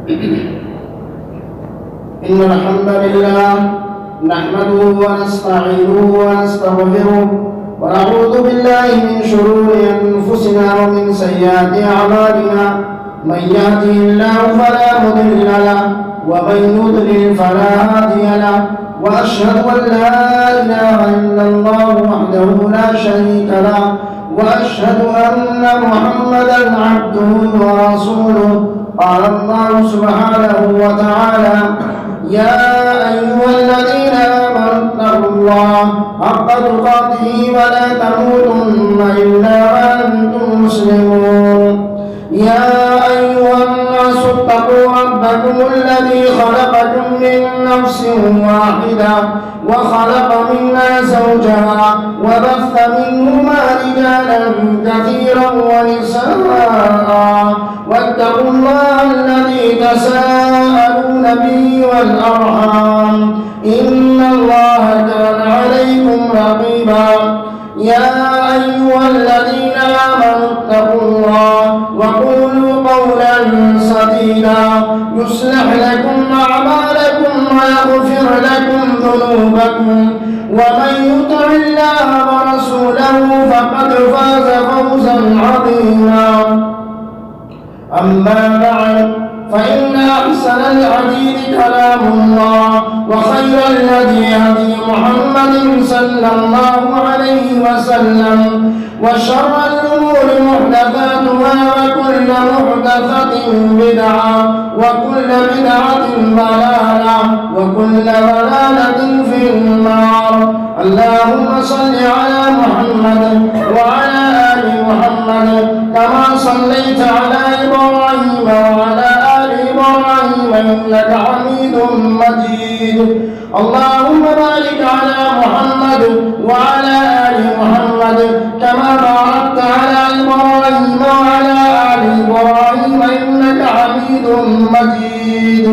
إن الحمد لله نحمده ونستعينه ونستغفره ونعوذ بالله من شرور أنفسنا ومن سيئات أعمالنا من يهده الله فلا مضل له ومن يضلل فلا هادي له وأشهد أن لا إله إلا الله وحده لا شريك له وأشهد أن محمدا عبده ورسوله. قال الله سبحانه وتعالى: يا أيها الذين آمنوا اتقوا الله حق تقاته ولا تموتن إلا وأنتم مسلمون. يا أيها الناس اتقوا ربكم الذي خلقكم من نفس واحدة وخلق منها زوجها وبث منهما رجالا كثيرا ونساء واتقوا الله الذي تساءلون به والأرحام إن الله كان عليكم رقيبا. يا أيها الذين آمنوا اتقوا الله وقولوا قولا سديدا يصلح لكم أعمالكم ويغفر لكم ذنوبكم ومن يطع الله ورسوله فقد فاز فوزا عظيما. أما بعد فإن أحسن الحديث كلام الله وخير الهدي هدي محمد صلى الله عليه وسلم وشر الأمور محدثاتها وكل محدثة بدعة وكل بدعة ضلالة وكل ضلالة في النار. اللهم صل على محمد وعلى آل محمد كما صليت على إبراهيم وعلى آل إبراهيم إنك حميد مجيد. اللهم بارك على محمد وعلى آل محمد كما باركت على إبراهيم وعلى آل إبراهيم إنك حميد مجيد.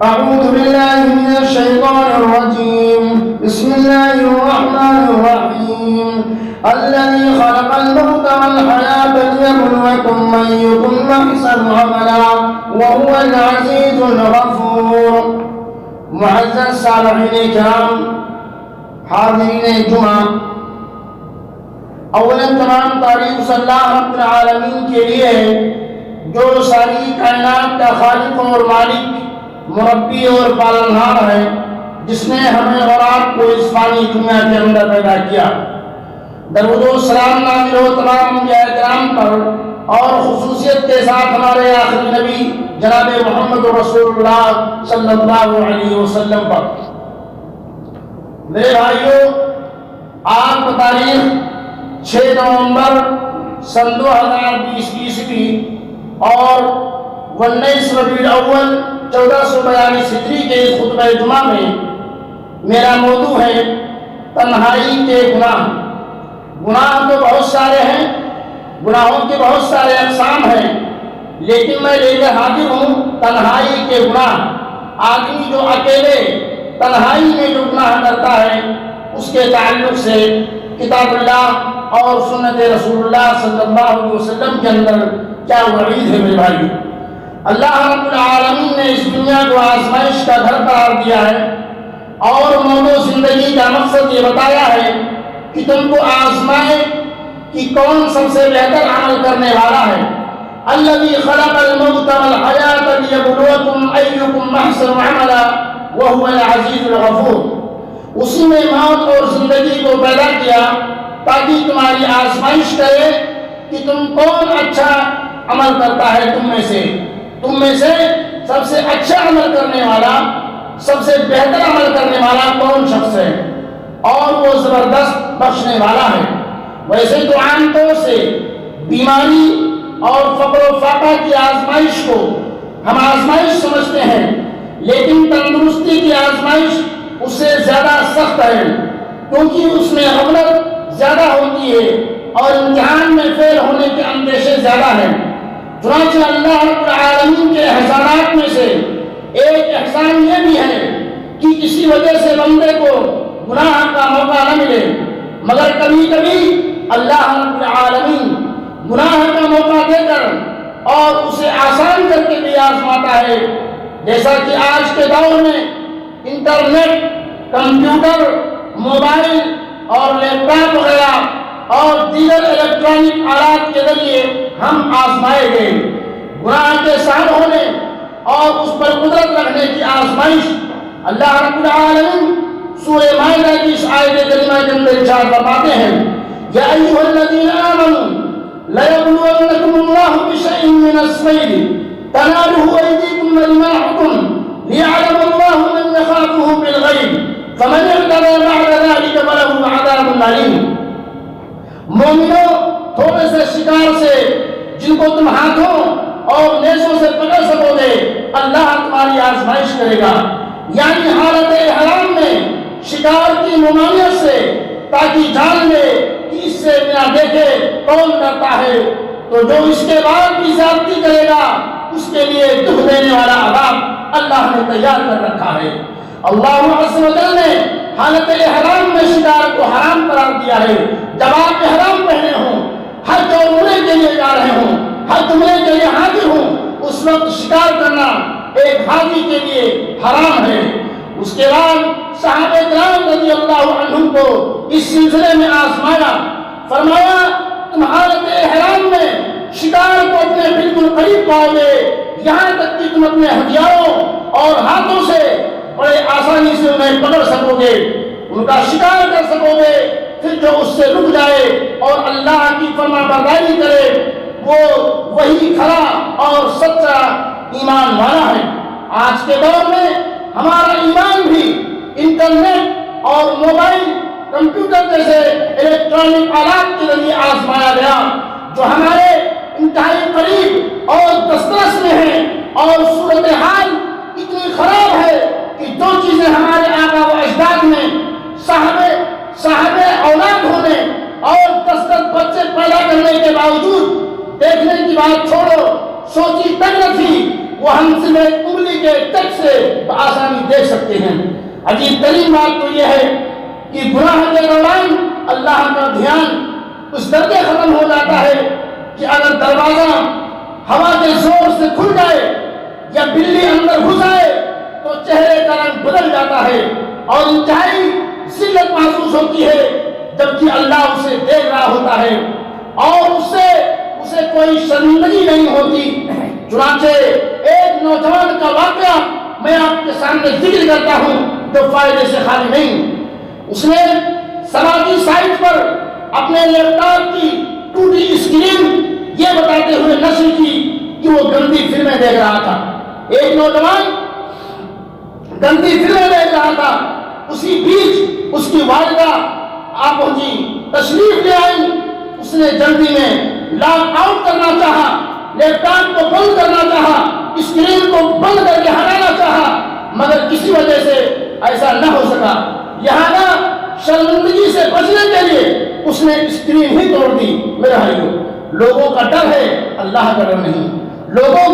أعوذ بالله من الشيطان الرجيم. بسم الله الرحمن الرحيم. الذي خلق الموت والحياة ليبلوكم أيكم أحسن عملا وهو العزيز الغفور. معزز سامعین کرام، حاضرین جمعہ، اولا تمام تعریف صلی اللہ رب العالمین کے لیے جو ساری کائنات کا خالق اور مالک، مربی اور پالنہار ہے، جس نے ہمیں اور آپ کو اس فانی دنیا کے اندر پیدا کیا. درود و سلام نازل ہو تمام انبیاء کرام پر اور خصوصیت کے ساتھ ہمارے آخری نبی جناب محمد رسول اللہ صلی اللہ علیہ وسلم پر. میرے بھائیوں، آج تاریخ 6 نومبر سن 2020 عیسوی اور 19 ربیع الاول 1442 ہجری کے اس خطبہ جمعہ میں میرا موضوع ہے تنہائی کے گناہ. گناہ تو بہت سارے ہیں، گناہوں کے بہت سارے اقسام ہیں، لیکن میں لے کر حاضر ہوں تنہائی کے گناہ. آدمی جو اکیلے تنہائی میں جو گناہ کرتا ہے اس کے تعلق سے کتاب اللہ اور سنت رسول اللہ صلی اللہ علیہ وسلم کے اندر کیا وعید ہے میرے بھائی. اللہ رب العالمین نے اس دنیا کو آزمائش کا گھر قرار دیا ہے اور موت و زندگی کا مقصد یہ بتایا ہے کہ تم کو آزمائے کہ کون سب سے بہتر عمل کرنے والا ہے. الذی خلق الموت والحیاۃ لیبلوکم ایکم احسن عملا وہو العزیز الغفور. اسی نے موت اور زندگی کو پیدا کیا تاکہ تمہاری آزمائش کرے کہ تم کون اچھا عمل کرتا ہے. تم میں سے سب سے اچھا عمل کرنے والا، سب سے بہتر عمل کرنے والا کون شخص ہے، اور وہ زبردست بخشنے والا ہے. ویسے تو عام طور سے بیماری اور فقر و فاقہ کی آزمائش کو ہم آزمائش سمجھتے ہیں، لیکن تندرستی کی آزمائش اس سے زیادہ سخت ہے، کیونکہ اس میں غفلت زیادہ ہوتی ہے اور امتحان میں فیل ہونے کے اندیشے زیادہ ہیں. چنانچہ اللہ رب العالمین کے احسانات میں سے ایک احسان یہ بھی ہے کہ کسی وجہ سے بندے کو گناہ کا موقع نہ ملے، مگر کبھی کبھی اللہ رب العالمین گناہ کا موقع دے کر اور اسے آسان کر کے بھی آزماتا جاتا ہے. جیسا کہ آج کے دور میں انٹرنیٹ، کمپیوٹر، موبائل اور لیپ ٹاپ وغیرہ اور دیگر الیکٹرانک آلات کے ذریعے ہم آزمائے گئے. گناہ کے صاحب ہونے اور اس پر قدرت رکھنے کی آزمائش اللہ رب العالمین سورہ مائدہ کی اس آیت کریمہ کے اندر ارشاد فرماتے ہیں، یا ایھا الذین آمنوا لَيَبْلُوَنَّكُمُ اللَّهُ بِشَيْءٍ مِّنَ الصَّيْدِ تَنَالُهُ أَيْدِيكُمْ وَرِمَاحُكُمْ لِيَعْلَمَ اللَّهُ مَن يَخَافُهُ بِالْغَيْبِ فَمَنِ اعْتَدَىٰ بَعْدَ ذَلِكَ فَلَهُ عَذَابٌ أَلِيمٌ. مومنوں، تھوڑے سے شکار سے جن کو تم ہاتھوں اور نیزوں سے پکڑ سکو گے اللہ تمہاری آزمائش کرے گا، یعنی حالت احرام میں شکار کی ممانعت سے، تاکہ جان لے کہ اس سے بنا دیکھے کون ڈرتا ہے. تو جو اس کے بعد بھی زیادتی کرے گا اس کے لیے دکھ دینے والا عذاب اللہ نے تیار کر رکھا ہے. اللہ عز و جل نے حالت احرام میں شکار کو حرام قرار دیا ہے. جب آپ احرام پہنے ہوں، حج اور عمرے کے لیے جا رہے ہوں، حج عمرے کے لیے حاضر ہوں، اس وقت شکار کرنا ایک حاجی کے لیے حرام ہے. اس کے بعد صحابہ کرام رضی اللہ عنہم کو اس سلسلے میں آزمایا، فرمایا تم حالت احرام میں شکار کو اپنے بالکل قریب پاؤ گے، یہاں تک کہ تم اپنے ہتھیاروں اور ہاتھوں سے بڑے آسانی سے انہیں پکڑ سکو گے، ان کا شکار کر سکو گے. پھر جو اس سے رک جائے اور اللہ کی فرما برداری کرے وہ وہی کھڑا اور سچا ایمان والا ہے. آج کے دور میں ہمارا ایمان بھی انٹرنیٹ اور موبائل، کمپیوٹر جیسے الیکٹرانک آلات کے ذریعے آزمایا گیا، جو ہمارے انتہائی قریب اور دسترس میں ہیں. اور صورتحال اتنی خراب ہے کہ جو چیزیں ہمارے آبا و اجداد میں صاحب اولاد ہونے اور 10 بچے پیدا کرنے کے باوجود دیکھنے کی بات چھوڑو، سوچی تک نہ تھی، وہ ہم صرف ایک انگلی کے ٹچ سے بآسانی دیکھ سکتے ہیں. عجیب ترین بات تو یہ ہے کہ گناہ کے دوران اللہ کا دھیان اس درجے ختم ہو جاتا ہے کہ اگر دروازہ ہوا کے زور سے کھل جائے یا بلی اندر گھس آئے تو چہرے کا رنگ بدل جاتا ہے اور انتہائی ذلت محسوس ہوتی ہے، جبکہ اللہ اسے دیکھ رہا ہوتا ہے اور اسے کوئی شرمندگی نہیں ہوتی. چنانچہ ایک نوجوان کا واقعہ میں آپ کے سامنے ذکر کرتا ہوں جو فائدے سے خالی نہیں. اس نے سماجی سائٹ پر اپنے لیپ ٹاپ کی ٹوٹی اسکرین یہ بتاتے ہوئے نشر کی کہ وہ گندی فلمیں دیکھ رہا تھا. ایک نوجوان گندی فلمیں دیکھ رہا تھا، اسی بیچ اس کی والدہ آپ پہنچی، تشریف لے آئی. اس نے جلدی میں لاگ آؤٹ کرنا چاہا، لیپ ٹاپ کو بند کرنا چاہا، اسکرین کو بند کر کے ہٹانا چاہا، مگر کسی وجہ سے ایسا نہ ہو سکا. لہذا شرمندگی سے بچنے کے لیے اس نے اسکرین ہی توڑ دی. میرے بھائیو، لوگوں کا ڈر ہے، اللہ کا ڈر نہیں. لوگوں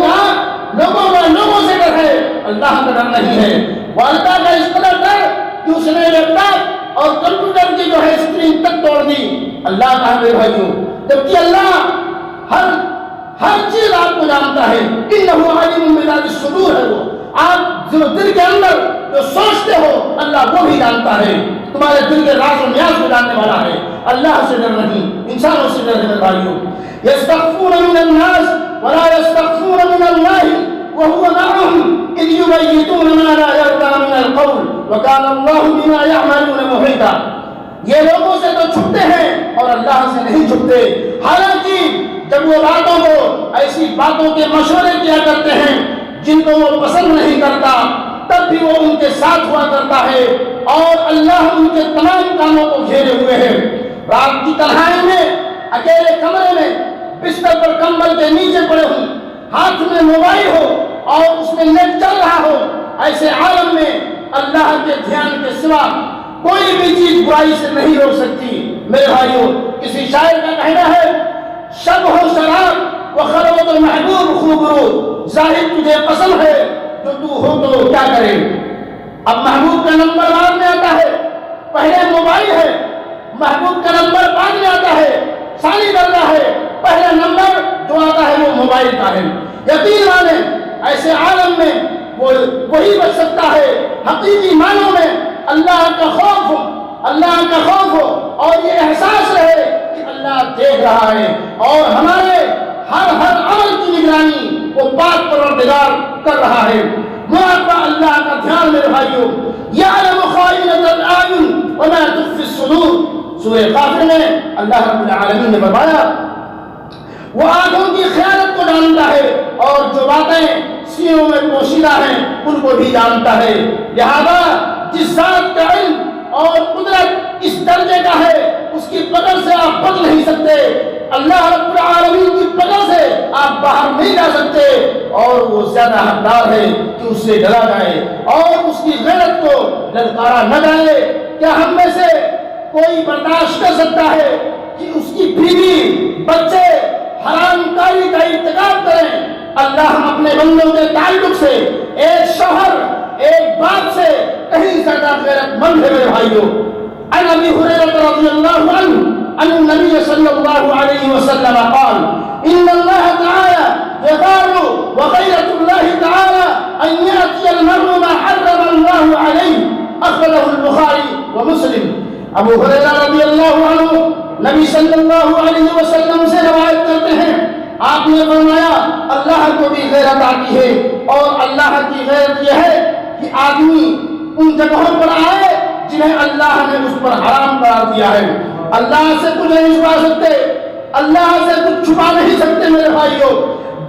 سے ڈر ہے، اللہ کا ڈر نہیں ہے. والدہ کا اس قدر ڈر کہ اس نے لیپ ٹاپ اور کمپیوٹر کی جو ہے اسکرین تک توڑ دی. اللہ کا میرے بھائیو، جبکہ اللہ ہر چیز آپ کو جانتا ہے. انہ علیم بذات الصدور ہے. وہ آپ جو دل کے اندر جو سوچتے ہو اللہ وہ بھی جانتا ہے. تمہارے دل کے راز و نیاز کو جاننے والا ہے. اللہ سے ڈر نہیں، انسانوں سے ڈر. میرے بھائیو، یستخفون من الناس ولا یستخفون من اللہ وهو معهم اذ یبیتون ما لا یرضى من القول وکان اللہ بما یعملون محیطا. یہ لوگوں سے تو چھپتے ہیں اور اللہ سے نہیں چھپتے. حالانکہ جب وہ باتوں کو ایسی باتوں کے مشورے کیا کرتے ہیں جن کو وہ پسند نہیں کرتا، تب بھی وہ ان کے ساتھ ہوا کرتا ہے اور اللہ ان کے تمام کاموں کو گھیرے ہوئے ہے. رات کی تنہائی میں اکیلے کمرے میں بستر پر کمبل کے نیچے پڑے ہوں، ہاتھ میں موبائل ہو اور اس میں نیٹ چل رہا ہو، ایسے عالم میں اللہ کے دھیان کے سوا کوئی بھی چیز برائی سے نہیں روک سکتی. میرے بھائیو، کسی شاعر کا کہنا ہے، شب ہو شراب و خلوت المحبوب خوب رو، ظاہر تجھے پسند ہے جو تو ہو تو کیا کرے. اب محبوب کا نمبر بعد میں آتا ہے، پہلے موبائل ہے. محبوب کا نمبر بعد میں آتا ہے، ثانی درجہ ہے. پہلا نمبر جو آتا ہے وہ موبائل کا ہے. یقین مانے ایسے عالم وہی بچ سکتا ہے۔ حقیقی معنوں میں اللہ کا خوف ہو اور یہ احساس رہے کہ اللہ دیکھ رہا ہے اور ہمارے ہر عمل کی نگرانی وہ پاک پروردگار کر رہا ہے۔ مراقبہ اللہ کا دھیان میرے بھائیوں، یعلم خائنۃ الاعین وما تخفی الصدور، سورہ غافر میں اللہ رب العالمین نے فرمایا وہ آنکھوں کی خیانت کو جانتا ہے اور جو باتیں سینوں میں پوشیدہ ہیں ان کو بھی جانتا ہے۔ لہذا جس ذات کا علم اور قدرت اس درجے کا ہے اس کی پکڑ سے آپ بچ نہیں سکتے، اللہ رب العالمین کی پکڑ سے آپ باہر نہیں جا سکتے، اور وہ زیادہ حقدار ہے کہ اس سے ڈرا جائے اور اس کی غیرت کو للکارا نہ جائے۔ کیا ہم میں سے کوئی برداشت کر سکتا ہے کہ اس کی بیوی بچے حرام کاری کا ارتکاب کریں؟ اللہ اپنے بندوں کے تعلق سے ایک شوہر ایک باپ سے کہیں زیادہ غیرت مند ہے میرے بھائیوں۔ عن ابی ہریرہ رضی اللہ عنہ ان النبی صلی اللہ علیہ وسلم قال ان اللہ تعالی یغار وغیرۃ اللہ تعالی ان یأتی المرء ما حرم اللہ علیہ، اخرجہ البخاری ومسلم۔ ابو ہریرہ رضی اللہ عنہ نبی صلی اللہ علیہ وسلم سے روایت کرتے ہیں، آپ نے فرمایا اللہ کو بھی غیرت آتی ہے، اور اللہ کی غیرت یہ ہے کہ آدمی ان جگہوں پر آئے جنہیں اللہ نے اس پر حرام قرار دیا ہے۔ اللہ سے کچھ نہیں چھپا سکتے، اللہ سے کچھ چھپا نہیں سکتے میرے بھائیوں۔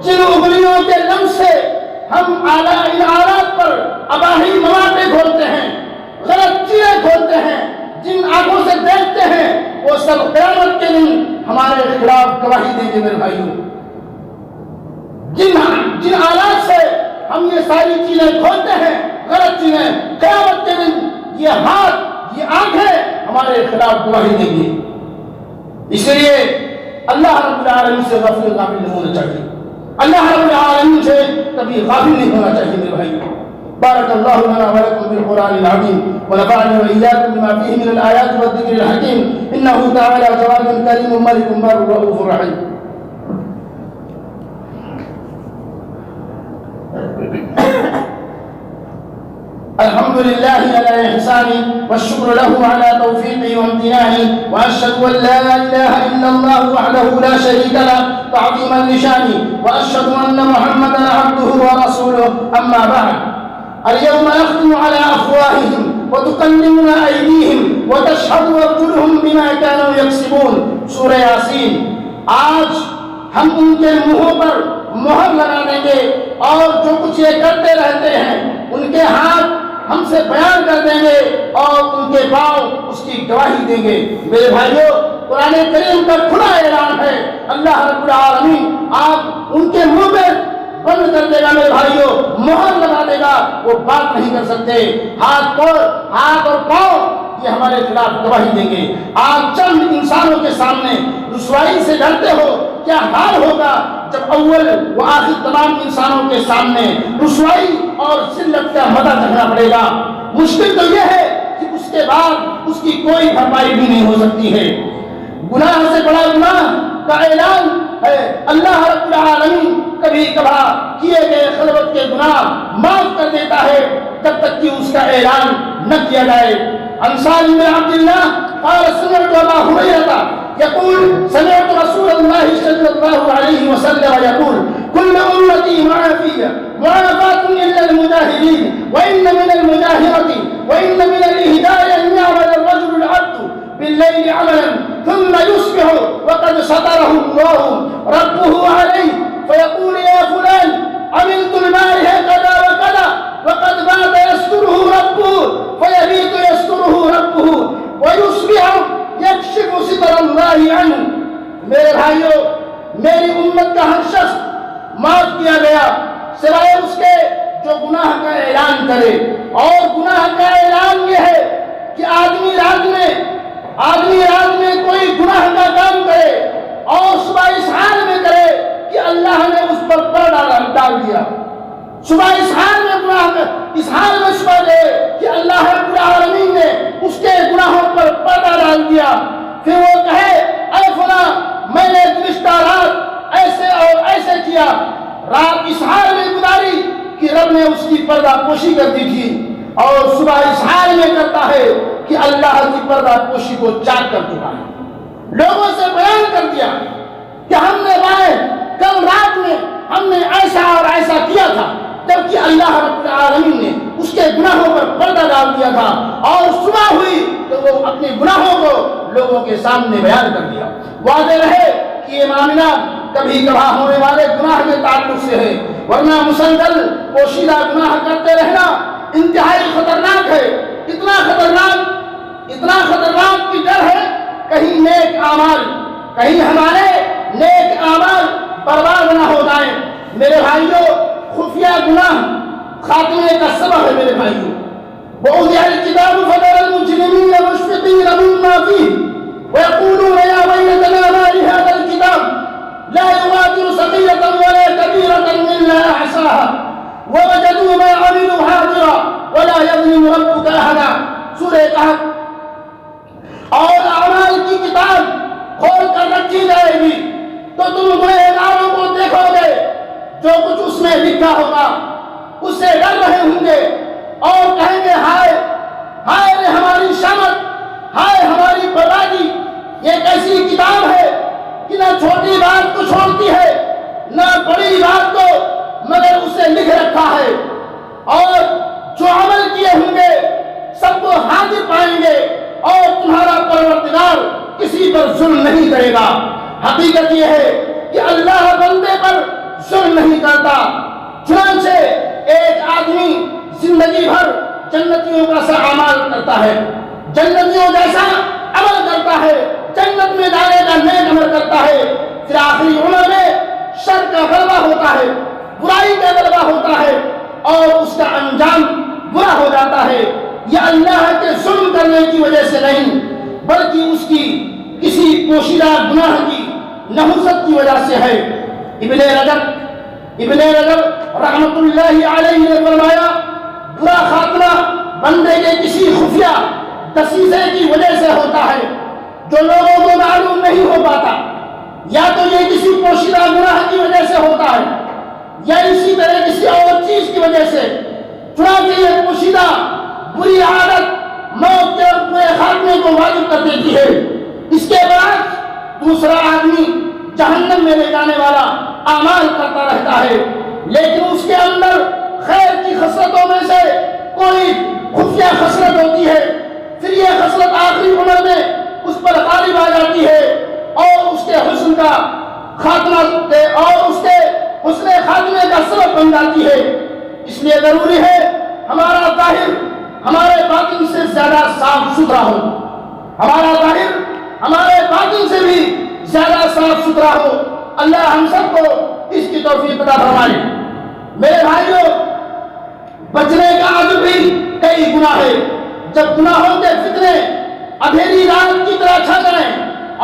جن انگلیوں کے لمس سے ہم ان آلات پر اباحی مواقع کھولتے ہیں، غلط چیزیں کھولتے ہیں، جن آنکھوں سے دیکھتے ہیں، وہ سب قیامت کے دن ہمارے خلاف گواہی دیں گے میرے بھائیوں۔ جن آلات سے ہم یہ ساری چیزیں کھولتے ہیں، غلط چیزیں، قیامت کے دن یہ ہاتھ یہ آنکھیں ہمارے خلاف گواہی دیں گی۔ اس لیے اللہ رب العالمین سے غافل نہیں ہونا چاہیے، اللہ رب العالمین سے کبھی غافل نہیں ہونا چاہیے میرے بھائیوں۔ بارك الله لنا ولكم بالقرآن العظيم ونفعني وإياكم بما فيه من الآيات والذكر الحكيم إنه تعالى جواد كريم ملك بر رؤوف رحيم۔ الحمد لله على إحسانه والشكر له على توفيقه وامتنانه، وأشهد أن لا إله إلا الله وحده لا شريك له تعظيما لشانه، وأشهد أن محمدا عبده ورسوله، أما بعد۔ اليوم نختم على أفواههم وتكلمنا أيديهم وتشهد أرجلهم بما كانوا يكسبون، سورہ یاسین۔ آج ہم ان کے منہوں پر مہر لگا دیں گے اور جو کچھ یہ کرتے رہتے ہیں ان کے ہاتھ ہم سے بیان کر دیں گے اور ان کے پاؤں اس کی گواہی دیں گے۔ میرے بھائیوں، قرآن کریم کا کھلا اعلان ہے، اللہ رب العالمین آپ ان کے منہ میں بند کر دے گا میرے بھائیوں، مہر لگا دے گا، وہ بات نہیں کر سکتے۔ ہاتھ اور پاؤں یہ ہمارے خلاف گواہی دیں گے۔ آپ چند انسانوں کے سامنے رسوائی سے ڈرتے ہو، کیا حال ہوگا جب اول و آخر تمام انسانوں کے سامنے رسوائی اور ذلت کا مزہ چکھنا پڑے گا۔ مشکل تو یہ ہے کہ اس کے بعد اس کی کوئی بھرپائی بھی نہیں ہو سکتی ہے۔ گناہ سے بڑا گناہ کا اعلان ہے، اللہ رب العالمین کبھی کبھار کیے گئے خلوت کے گناہ معاف کر دیتا ہے جب تک کہ اس کا اعلان نہ کیا جائے۔ عن سالم بن عبد الله قال سمعت ابا هريره يقول سمعت رسول الله صلى الله عليه وسلم يقول كل امتي معافاة الا المجاهرين، وان من المجاهرة وان من الاهداء ان يعمل الرجل العبد بالليل عملا ثم يصبح وقد ستره الله ربه عليه فيقول يا فلان عملت البارحة كذا وكذا وقد بات يستره ربه فيبيت يستره ربه ويصبح يكشف ستر الله عنه۔ میرے بھائیوں، میری امت کا ہر شخص معاف کیا گیا سوائے اس کے جو گناہ کا اعلان کرے، اور گناہ کا اعلان یہ ہے کہ آدمی رات میں کوئی گناہ کا کام کرے اور صبح اس حال میں کرے کہ اللہ نے اس پر پردہ ڈال دیا، صبح اس حال میں صبح دے کہ اللہ رب العالمین نے اس کے گناہوں پر پردہ ڈال دیا، پھر وہ کہے اے فلاں میں نے گزشتہ رات ایسے اور ایسے کیا، رات اس حال میں گزاری کہ رب نے اس کی پردہ پوشی کرتی تھی، اور صبح اظہار میں کرتا ہے کہ اللہ کی پردہ پوشی کو چاک کر چکا ہے۔ لوگوں سے بیان کر دیا کہ ہم نے کل رات میں ہم نے ایسا اور ایسا کیا تھا، جبکہ اللہ رب العالمین نے اس کے گناہوں پر پردہ ڈال دیا تھا، اور صبح ہوئی تو وہ اپنے گناہوں کو لوگوں کے سامنے بیان کر دیا۔ واضح رہے کہ یہ معاملہ کبھی کبھار ہونے والے گناہ کے تعلق سے ہے، ورنہ مسلسل پوشیدہ گناہ کرتے رہنا انتہائی خطرناک ہے۔ اتنا خطرناک کی ڈر ہے کہیں ہمارے نیک اعمال برباد نہ ہو جائیں۔ میرے بھائیوں، خفیہ گناہ خاتمے کا سبب ہے۔ میرے بھائیوں، وَوُضِعَ الْكِتَابُ فَتَرَى الْمُجْرِمِينَ مُشْفِقِينَ مِمَّا فِيهِ وَيَقُولُونَ يَا وَيْلَتَنَا مَا لِهَذَا الْكِتَابِ لَا يُغَادِرُ صَغِيرَةً وَلَا كَبِيرَةً إِلَّا أَحْصَاهَا وَوَجَدُوا مَا عَمِلُوا حَاضِرًا وَلَا يَظْلِمُ رَبُّكَ أَحَدًا۔ سورہ کہف۔ اور اعمال کی کتاب کھول کر رکھی جائے گی تو تم گنہگاروں کو دیکھو گے، جو کچھ اس میں لکھا ہوگا اس سے ڈر رہے ہوں گے اور کہیں گے ہائے ہائے ہماری شامت، ہائے ہماری بربادی۔ یہ کیسی کتاب ہے کہ نہ چھوٹی بات کو چھوڑتی ہے نہ بڑی بات کو، مگر اسے لکھ رکھا ہے، اور جو عمل کیے ہوں گے سب کو حاضر پائیں گے، اور تمہارا پروردگار کسی پر ظلم نہیں کرے گا۔ حقیقت یہ ہے کہ اللہ بندے پر ظلم نہیں کرتا۔ چنانچہ ایک آدمی زندگی بھر جنتیوں کا سا اعمال کرتا ہے، جنتیوں جیسا عمل کرتا ہے، جنت میں جانے کا نیک عمل کرتا ہے، پھر آخری عمر میں شر کا غلبہ ہوتا ہے، برائی کا غلبہ ہوتا ہے، اور اس کا انجام برا ہو جاتا ہے۔ یہ اللہ کے ظلم کرنے کی وجہ سے نہیں، بلکہ اس کی کسی پوشیدہ گناہ کی نحوست کی وجہ سے ہے۔ ابن رجب رحمت اللہ علیہ نے فرمایا، برا خاتمہ بندے کے کسی خفیہ دسیسے کی وجہ سے ہوتا ہے جو لوگوں کو معلوم نہیں ہو پاتا، یا تو یہ کسی پوشیدہ گناہ کی وجہ سے ہوتا ہے، یا اسی طرح کسی اور چیز کی وجہ سے۔ چنانچہ یہ پوشیدہ بری عادت موت کے اپنے خاتمے کو واجب کر دیتی ہے۔ اس کے بعد دوسرا آدمی جہنم میں لے جانے والا اعمال کرتا رہتا ہے، لیکن اس کے اندر خیر کی خصلتوں میں سے کوئی خفیہ خصلت ہوتی ہے، پھر یہ خصلت آخری عمر میں اس پر غالب آ جاتی ہے، اور اس کے حسن کا خاتمہ سبب بن جاتی ہے۔ اس لیے ضروری ہے ہمارا ظاہر ہمارے باطن سے زیادہ صاف ستھرا ہو، ہمارا ظاہر ہمارے باطن سے بھی زیادہ صاف ستھرا ہو۔ اللہ ہم سب کو اس کی توفیق عطا فرمائے۔ میرے بھائیوں، بچنے کا عجب بھی کئی گناہ ہے۔ جب گناہوں کے فتنے اندھیری رات کی طرح چھا جائیں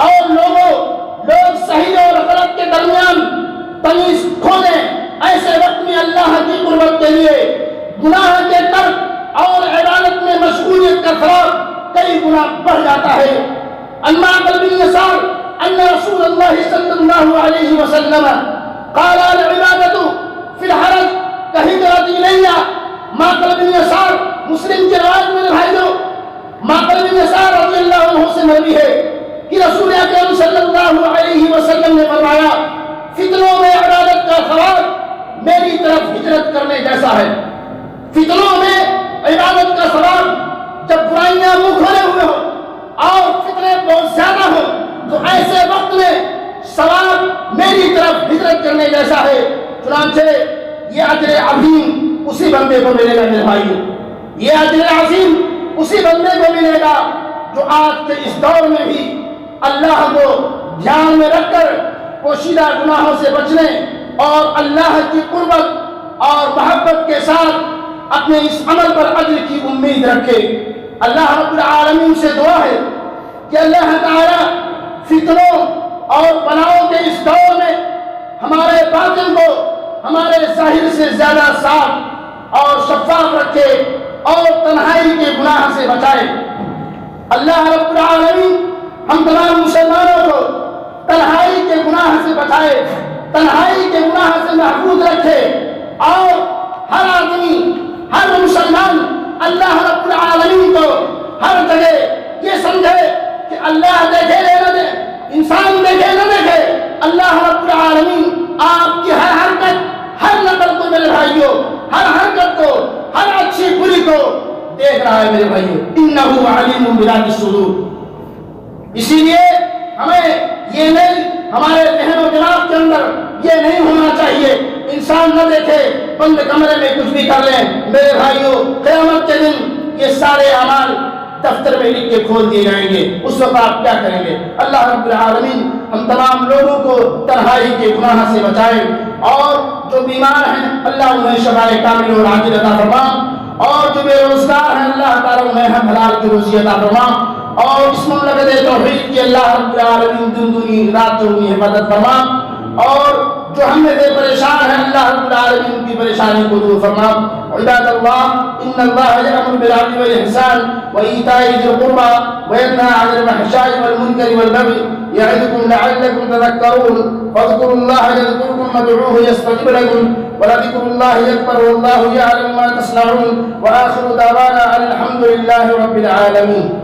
اور لوگ صحیح اور غلط کے درمیان تمیز کھو دیں، ایسے وقت میں اللہ کی قربت کے لیے گناہ کے ترک اور عبادت میں مشغولیت کا ثواب کئی گنا بڑھ جاتا ہے۔ عن معقل بن يسار ان رسول الله صلى الله عليه وسلم قال العبادة في الحرج كهجرة إلي۔ معقل بن يسار مسلم کی روایت میں بھائیوں، معقل بن يسار رضی اللہ عنہ سے مروی ہے کہ رسول اکرم صلی اللہ علیہ وسلم نے فرمایا، فتنوں میں عبادت کا ثواب میری طرف ہجرت کرنے جیسا ہے۔ فتنوں میں عبادت کا ثواب، جب برائیاں منہ کھولے ہوئے ہوں اور فتنے بہت زیادہ ہوں، تو ایسے وقت میں ثواب میری طرف ہجرت کرنے جیسا ہے۔ چنانچہ یہ اجر عظیم اسی بندے کو ملے گا میرے بھائیوں، یہ اجر عظیم اسی بندے کو ملے گا جو آج کے اس دور میں بھی اللہ کو دھیان میں رکھ کر پوشیدہ گناہوں سے بچنے اور اللہ کی قربت اور محبت کے ساتھ اپنے اس عمل پر اجر کی امید رکھے۔ اللہ رب العالمین سے دعا ہے کہ اللہ تعالی فتنوں اور بلاؤں کے اس دور میں ہمارے باطن کو ہمارے ظاہر سے زیادہ صاف اور شفاف رکھے اور تنہائی کے گناہ سے بچائے۔ اللہ رب العالمین ہم تمام مسلمانوں کو تنہائی کے گناہ سے بچائے، تنہائی کے گناہ سے محفوظ رکھے، اور ہر آدمی اللہ رب العالمین کو ہر جگہ یہ سمجھے کہ اللہ دیکھے نہ دے، انسان دیکھے نہ دیکھے، اللہ رب العالمین آپ کی ہر حرکت، ہر نقل کو میرے بھائیوں، ہر حرکت کو، ہر اچھی بری کو دیکھ رہا ہے میرے بھائیوں۔ انہ علیم بذات الصدور۔ اسی لیے ہمیں یہ نہیں، ہمارے ذہن و دماغ کے اندر یہ نہیں ہونا چاہیے انسان نہ دیکھے، بند کمرے میں کچھ بھی کر لیں۔ میرے بھائیوں، قیامت کے دن یہ سارے اعمال دفتر میں لکھ کے کھول دیے جائیں گے، اس وقت آپ کیا کریں گے؟ اللہ رب العالمین ہم تمام لوگوں کو تنہائی کے گناہ سے بچائے، اور جو بیمار ہیں اللہ انہیں شفائے کامل اور عاجل عطا فرما، اور جو بے روزگار ہیں اللہ تعالیٰ انہیں حلال کی روزی عطا فرما، اور اس مملکت توحید کی اللہ رب العالمین دن دنی رات چوگنی حفاظت فرما، اور جو ہم میں سے پریشان ہیں اللہ رب العالمین کی پریشانی کو دور فرما۔ عباد اللہ، ان اللہ یأمر بالعدل والإحسان وإیتاء ذی القربى وینہی عن الفحشاء والمنکر والبغی یعظکم لعلکم تذکرون فاذکروا اللہ یذکرکم وادعوہ یستجب لکم ولذکر اللہ اکبر واللہ یعلم ما تصنعون وآخر دعوانا ان الحمد للہ رب العالمین۔